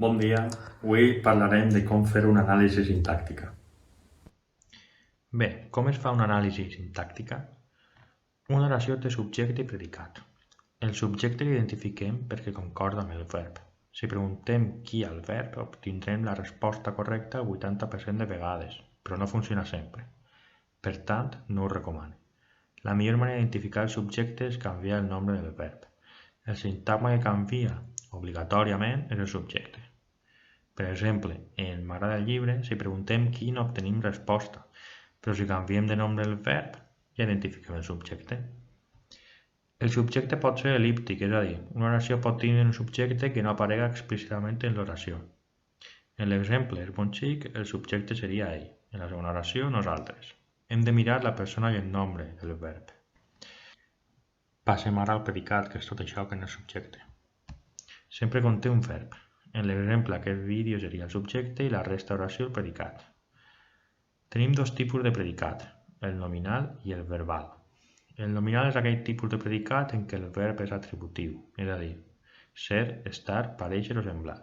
Bon dia, avui parlarem de com fer una anàlisi sintàctica. Bé, com es fa una anàlisi sintàctica? Una oració té subjecte i predicat. El subjecte l'identifiquem perquè concorda amb el verb. Si preguntem qui al verb, obtindrem la resposta correcta el 80% de vegades, però no funciona sempre. Per tant, no ho recomano. La millor manera d'identificar el subjecte és canviar el nombre del verb. El sintagma que canvia obligatòriament és el subjecte. Per exemple, en m'agrada el llibre, si preguntem qui no obtenim resposta, però si canviem de nombre el verb, ja identifiquem el subjecte. El subjecte pot ser el·líptic, és a dir, una oració pot tenir un subjecte que no aparega explícitament en l'oració. En l'exemple és bon xic, el subjecte seria ell. En la segona oració, nosaltres. Hem de mirar la persona i el nombre del verb. Passem ara al predicat, que és tot això que no és subjecte. Sempre conté un verb. En l'exemple, aquest vídeo seria el subjecte i la resta d'oració el predicat. Tenim dos tipus de predicat, el nominal i el verbal. El nominal és aquell tipus de predicat en què el verb és atributiu, és a dir, ser, estar, parèixer o semblar,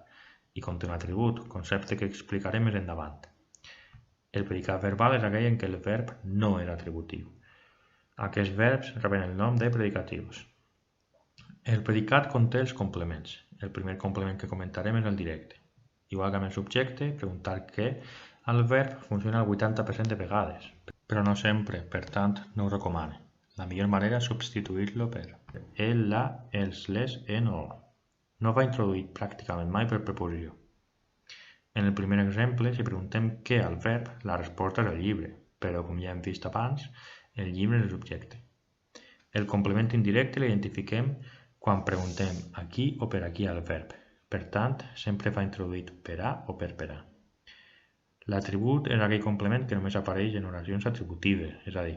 i conté un atribut, concepte que explicaré més endavant. El predicat verbal és aquell en què el verb no és atributiu. Aquests verbs reben el nom de predicatius. El predicat conté els complements. El primer complement que comentarem és el directe. Igual que amb el subjecte, preguntar què al verb funciona el 80% de vegades, però no sempre, per tant, no ho recomano. La millor manera és substituir-lo per el, la, els, les, en o. No va introduït pràcticament mai per preposició. En el primer exemple, si preguntem què al verb, la resposta és el llibre, però com ja hem vist abans, el llibre és el subjecte. El complement indirecte l'identifiquem quan preguntem a qui o per a qui al verb. Per tant, sempre va introduït per a o per a. L'atribut és aquell complement que només apareix en oracions atributives, és a dir,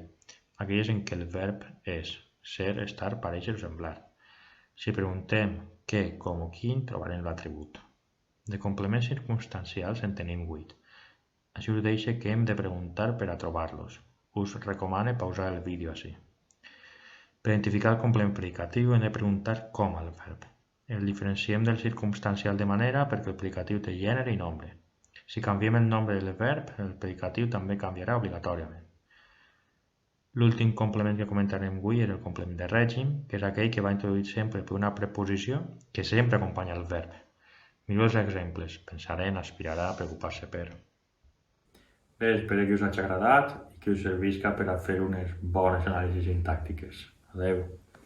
aquelles en què el verb és ser, estar, parèixer o semblar. Si preguntem què, com o quin, trobarem l'atribut. De complements circumstancials en tenim 8. Això us deixa que hem de preguntar per a trobar-los. Us recomano pausar el vídeo ací. Per identificar el complement predicatiu hem de preguntar com al verb. El diferenciem del circumstancial de manera perquè el predicatiu té gènere i nombre. Si canviem el nombre del verb, el predicatiu també canviarà obligatòriament. L'últim complement que comentarem avui és el complement de règim, que és aquell que va introduït sempre per una preposició que sempre acompanya el verb. Mireu els exemples, pensarem, aspirarà, preocupar-se per. Bé, espero que us hagi agradat i que us servisca per a fer unes bones anàlisis sintàctiques. Adeu.